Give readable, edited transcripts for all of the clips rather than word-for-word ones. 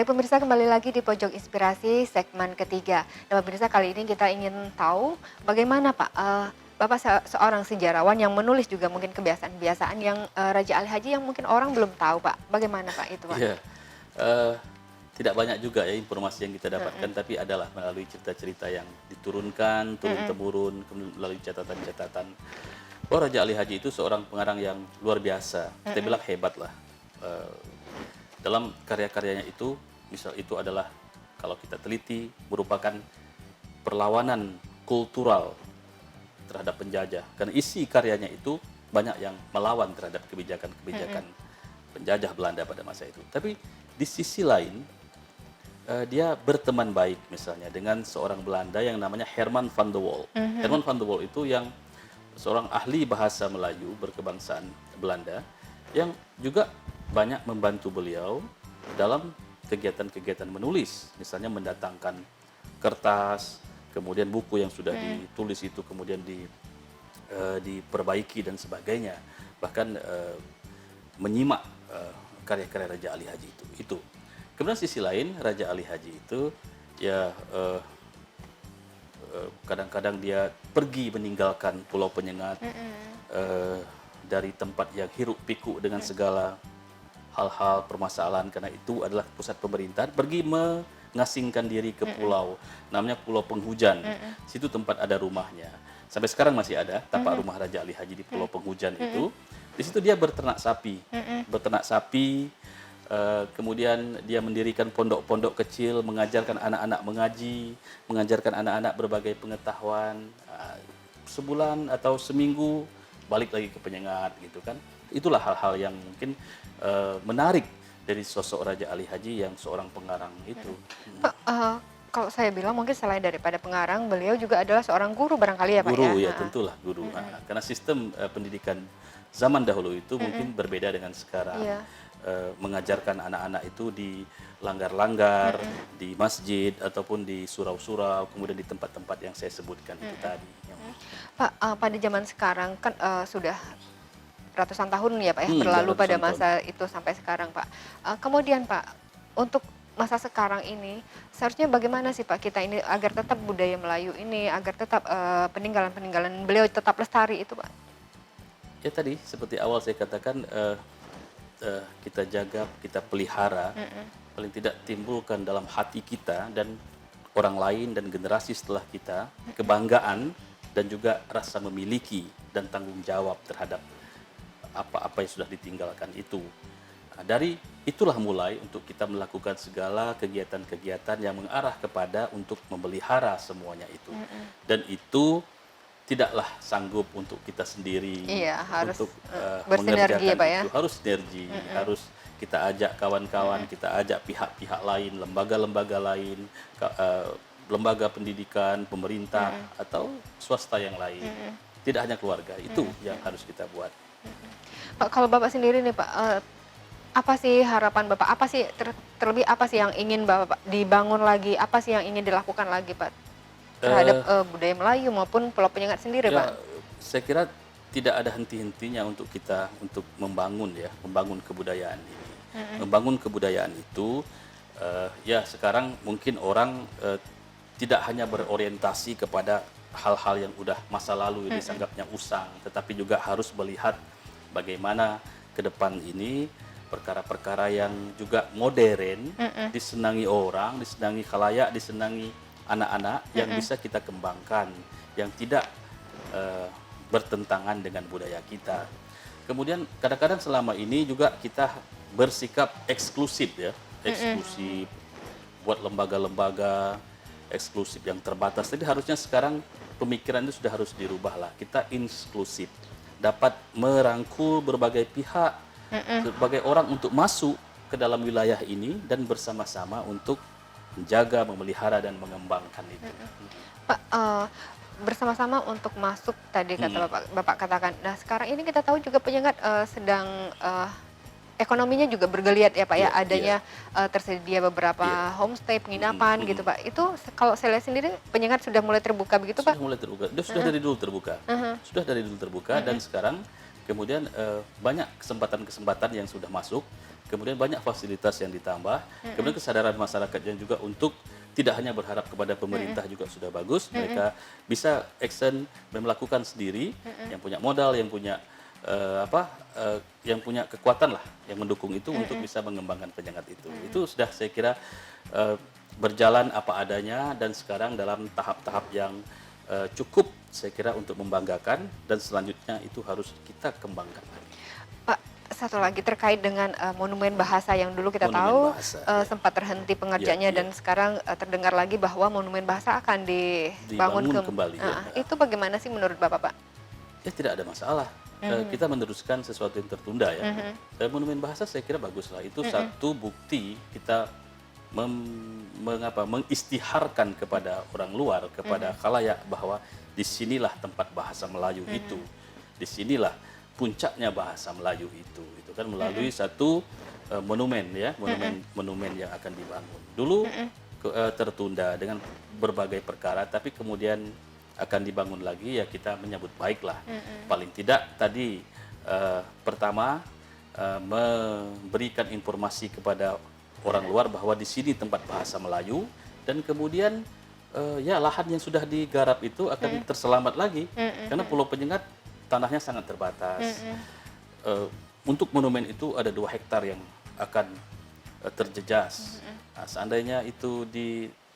pemirsa, kembali lagi di Pojok Inspirasi segmen ketiga. Nah pemirsa, kali ini kita ingin tahu bagaimana Pak, Bapak seorang sejarawan yang menulis juga mungkin kebiasaan-kebiasaan yang Raja Ali Haji yang mungkin orang belum tahu Pak. Bagaimana Pak itu Pak? Iya, eee, tidak banyak juga ya informasi yang kita Mm-mm. dapatkan, tapi adalah melalui cerita-cerita yang diturunkan, Mm-mm. turun-temurun, kemudian melalui catatan-catatan. Oh, Raja Ali Haji itu seorang pengarang yang luar biasa, kita Mm-mm. bilang hebat lah. Eee, dalam karya-karyanya itu, misal itu adalah kalau kita teliti merupakan perlawanan kultural terhadap penjajah. Karena isi karyanya itu banyak yang melawan terhadap kebijakan-kebijakan penjajah Belanda pada masa itu. Tapi di sisi lain, dia berteman baik misalnya dengan seorang Belanda yang namanya Herman van de Wall. Mhm. Herman van de Wall itu yang seorang ahli bahasa Melayu berkebangsaan Belanda yang juga banyak membantu beliau dalam kegiatan-kegiatan menulis, misalnya mendatangkan kertas, kemudian buku yang sudah ditulis itu kemudian diperbaiki dan sebagainya, bahkan menyimak karya-karya Raja Ali Haji itu. Kemudian sisi lain Raja Ali Haji itu ya kadang-kadang dia pergi meninggalkan Pulau Penyengat, eh, dari tempat yang hiruk pikuk dengan segala hal-hal permasalahan, karena itu adalah pusat pemerintahan, pergi mengasingkan diri ke pulau namanya Pulau Penghujan. Situ tempat ada rumahnya. Sampai sekarang masih ada tapak rumah Raja Ali Haji di Pulau Penghujan itu. Di situ dia berternak sapi. Berternak sapi, kemudian dia mendirikan pondok-pondok kecil, mengajarkan anak-anak mengaji, mengajarkan anak-anak berbagai pengetahuan. Sebulan atau seminggu balik lagi ke Penyengat gitu kan. Itulah hal-hal yang mungkin menarik dari sosok Raja Ali Haji yang seorang pengarang itu. Pak, kalau saya bilang mungkin selain daripada pengarang, beliau juga adalah seorang guru barangkali ya Pak ya? Guru ya Heeh. tentulah guru. Karena sistem pendidikan zaman dahulu itu mungkin berbeda dengan sekarang. Iya. Mengajarkan anak-anak itu di langgar-langgar, di masjid ataupun di surau-surau, kemudian di tempat-tempat yang saya sebutkan itu tadi. Pak, pada zaman sekarang kan sudah ratusan tahun ya Pak ya berlalu pada Ratusan tahun. masa itu sampai sekarang Pak. Kemudian Pak, untuk masa sekarang ini seharusnya bagaimana sih Pak kita ini agar tetap budaya Melayu ini, agar tetap peninggalan-peninggalan beliau tetap lestari itu Pak? Ya tadi seperti awal saya katakan, kita jaga, kita pelihara, paling tidak timbulkan dalam hati kita dan orang lain dan generasi setelah kita kebanggaan dan juga rasa memiliki dan tanggung jawab terhadap apa-apa yang sudah ditinggalkan itu. Nah, dari itulah mulai untuk kita melakukan segala kegiatan-kegiatan yang mengarah kepada untuk memelihara semuanya itu. Dan itu tidaklah sanggup untuk kita sendiri Iya, harus untuk bersinergi ya mengerjakan Pak ya? itu. Harus sinergi, harus kita ajak kawan-kawan, kita ajak pihak-pihak lain, lembaga-lembaga lain, lembaga pendidikan, pemerintah atau swasta yang lain. Tidak hanya keluarga, itu yang harus kita buat. Pak, kalau Bapak sendiri nih Pak, apa sih harapan Bapak? Apa sih terlebih apa sih yang ingin Bapak dibangun lagi? Apa sih yang ingin dilakukan lagi Pak terhadap Eh, budaya Melayu maupun Pulau Penyengat sendiri ya, Pak? saya kira tidak ada henti-hentinya untuk kita untuk membangun ya, membangun kebudayaan ini. Membangun kebudayaan itu, ya sekarang mungkin orang tidak hanya berorientasi kepada hal-hal yang udah masa lalu yang dianggapnya usang, tetapi juga harus melihat bagaimana ke depan ini perkara-perkara yang juga modern, disenangi orang, disenangi khalayak, disenangi anak-anak yang bisa kita kembangkan, yang tidak eh, bertentangan dengan budaya kita. Kemudian kadang-kadang selama ini juga kita bersikap eksklusif ya, eksklusif buat lembaga-lembaga eksklusif yang terbatas. Jadi harusnya sekarang pemikiran itu sudah harus dirubah lah. Kita inklusif, dapat merangkul berbagai pihak, berbagai orang untuk masuk ke dalam wilayah ini dan bersama-sama untuk menjaga, memelihara dan mengembangkan itu. Pak, bersama-sama untuk masuk tadi kata Bapak katakan. Nah, sekarang ini kita tahu juga Penyengat sedang ekonominya juga bergeliat ya Pak ya, Iya, adanya tersedia beberapa iya. homestay, penginapan gitu Pak. Itu kalau saya lihat sendiri Penyengat sudah mulai terbuka begitu Pak? Sudah mulai terbuka. Sudah dari dulu terbuka. Sudah dari dulu terbuka dan sekarang kemudian banyak kesempatan-kesempatan yang sudah masuk, kemudian banyak fasilitas yang ditambah, kemudian kesadaran masyarakatnya juga untuk tidak hanya berharap kepada pemerintah juga sudah bagus, mereka bisa action dan melakukan sendiri, yang punya modal, yang punya yang punya kekuatan lah, yang mendukung itu untuk bisa mengembangkan penyengat itu. Itu sudah saya kira berjalan apa adanya dan sekarang dalam tahap-tahap yang cukup saya kira untuk membanggakan, dan selanjutnya itu harus kita kembangkan lagi. Pak, satu lagi terkait dengan monumen bahasa yang dulu kita Monumen tahu bahasa, ya. sempat terhenti pengerjaannya Ya, dan sekarang terdengar lagi bahwa monumen bahasa akan dibangun Dibangun kembali, ya. Itu bagaimana sih menurut Bapak, Pak? Ya tidak ada masalah. Kita meneruskan sesuatu yang tertunda ya. Monumen bahasa saya kira bagus lah. Itu satu bukti kita mengistiharkan kepada orang luar, kepada khalayak bahwa disinilah tempat bahasa Melayu itu. Disinilah puncaknya bahasa Melayu itu. Itu kan melalui satu monumen ya, monumen yang akan dibangun. Dulu tertunda dengan berbagai perkara, tapi kemudian akan dibangun lagi, ya kita menyambut baiklah. Paling tidak tadi pertama memberikan informasi kepada orang luar bahwa di sini tempat bahasa Melayu, dan kemudian ya lahan yang sudah digarap itu akan terselamat lagi karena Pulau Penyengat tanahnya sangat terbatas. Untuk monumen itu ada 2 hektar yang akan terjejas. Nah, seandainya itu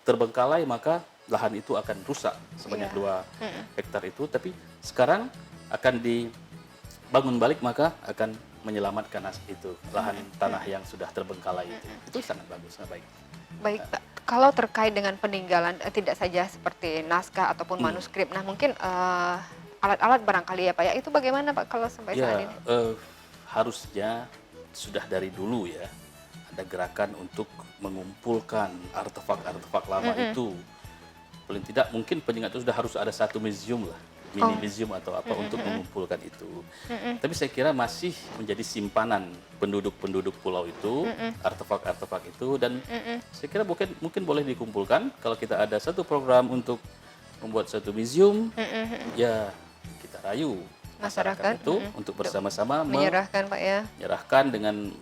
terbengkalai, maka lahan itu akan rusak sebanyak 2 hektar itu, tapi sekarang akan dibangun balik, maka akan menyelamatkan itu lahan tanah yang sudah terbengkalai itu. Itu sangat bagus, sangat baik. Baik, Pak. Kalau terkait dengan peninggalan tidak saja seperti naskah ataupun manuskrip, nah mungkin alat-alat barangkali ya Pak ya, itu bagaimana Pak kalau sampai saat ini? Harusnya sudah dari dulu ya ada gerakan untuk mengumpulkan artefak-artefak lama itu. Paling tidak mungkin Penyengat itu sudah harus ada satu museum lah, mini museum atau apa untuk mengumpulkan itu. Tapi saya kira masih menjadi simpanan penduduk-penduduk pulau itu, artefak-artefak itu, dan saya kira mungkin boleh dikumpulkan. Kalau kita ada satu program untuk membuat satu museum, ya kita rayu masyarakat itu untuk bersama-sama menyerahkan Pak ya, menyerahkan dengan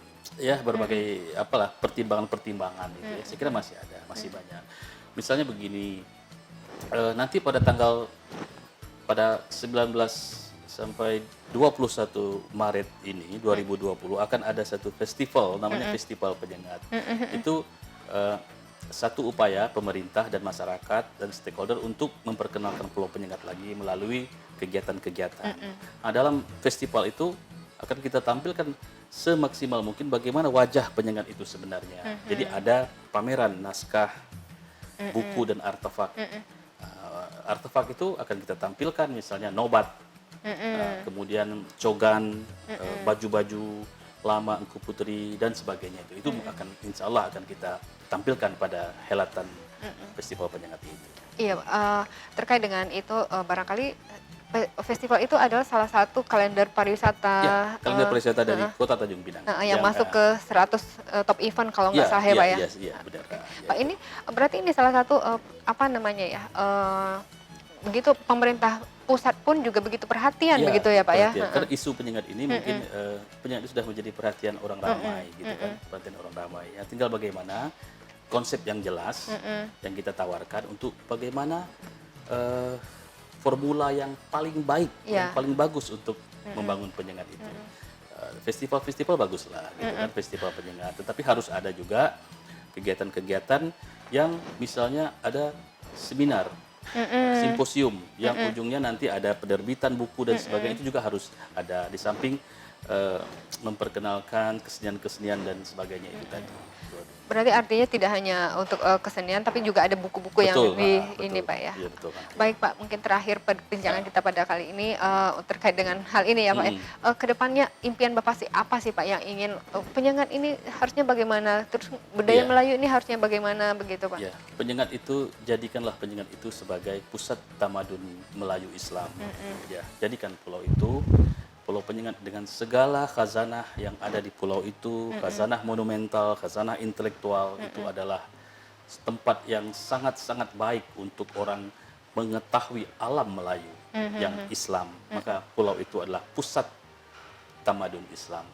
ya berbagai pertimbangan-pertimbangan itu. Ya. Saya kira masih ada, masih banyak. Misalnya begini. Nanti pada 19 sampai 21 Maret ini 2020 akan ada satu festival namanya Festival Penyengat. Itu satu upaya pemerintah dan masyarakat dan stakeholder untuk memperkenalkan Pulau Penyengat lagi melalui kegiatan-kegiatan. Nah, dalam festival itu akan kita tampilkan semaksimal mungkin bagaimana wajah Penyengat itu sebenarnya. Jadi ada pameran naskah, buku dan artefak. Artefak itu akan kita tampilkan, misalnya nobat, kemudian cogan, baju-baju lama Engku Putri dan sebagainya. Itu akan insya Allah akan kita tampilkan pada helatan Festival Penyengat itu. Iya, terkait dengan itu barangkali festival itu adalah salah satu kalender pariwisata. Ya, kalender pariwisata dari Kota Tanjung Pinang. Yang masuk ke 100 top event kalau nggak salah ya Pak ya. Iya, benar. Pak, ini berarti ini salah satu begitu pemerintah pusat pun juga begitu perhatian begitu ya Pak ya. Karena isu Penyengat ini mungkin Penyengat itu sudah menjadi perhatian orang ramai gitu kan, perhatian orang ramai. Ya, tinggal bagaimana konsep yang jelas yang kita tawarkan untuk bagaimana formula yang paling baik, yang paling bagus untuk membangun Penyengat itu. Festival-festival baguslah gitu kan, festival Penyengat, tetapi harus ada juga kegiatan-kegiatan yang misalnya ada seminar, simposium yang ujungnya nanti ada penerbitan buku dan sebagainya, itu juga harus ada di samping memperkenalkan kesenian-kesenian dan sebagainya itu tadi. Berarti artinya tidak hanya untuk kesenian tapi juga ada buku-buku yang ini Pak ya. Iya, betul, Baik Pak, mungkin terakhir perbincangan kita pada kali ini terkait dengan hal ini ya Pak ya. Kedepannya impian Bapak apa sih Pak yang ingin Penyengat ini harusnya bagaimana? Terus budaya Melayu ini harusnya bagaimana begitu Pak? Ya, Penyengat itu jadikanlah Penyengat itu sebagai pusat tamadun Melayu Islam. Ya, jadikan Pulau Penyengat dengan segala khazanah yang ada di pulau itu, khazanah monumental, khazanah intelektual, itu adalah tempat yang sangat-sangat baik untuk orang mengetahui alam Melayu yang Islam. Maka pulau itu adalah pusat tamadun Islam.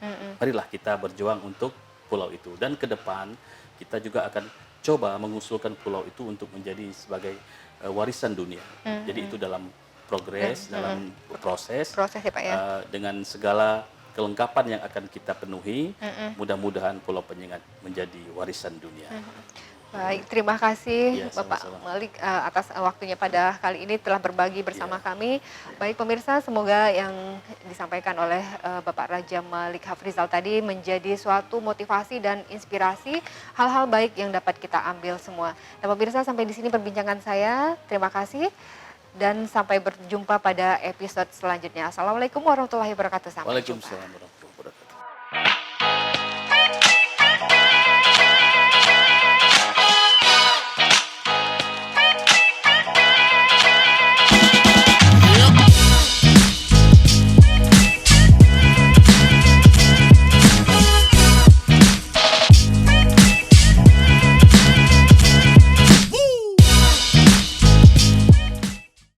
Marilah kita berjuang untuk pulau itu, dan ke depan kita juga akan coba mengusulkan pulau itu untuk menjadi sebagai warisan dunia. Jadi itu dalam progres, dalam proses, ya Pak ya. dengan segala kelengkapan yang akan kita penuhi. Mudah-mudahan Pulau Penyengat menjadi warisan dunia. Baik, terima kasih Ya, Bapak sama-sama. Malik atas waktunya pada kali ini telah berbagi bersama kami. Baik pemirsa, semoga yang disampaikan oleh Bapak Raja Malik Hafrizal tadi menjadi suatu motivasi dan inspirasi hal-hal baik yang dapat kita ambil semua. Dan pemirsa, sampai di sini perbincangan saya. Terima kasih dan sampai berjumpa pada episode selanjutnya. Assalamualaikum warahmatullahi wabarakatuh. Sampai jumpa. Waalaikumsalam warahmatullahi wabarakatuh.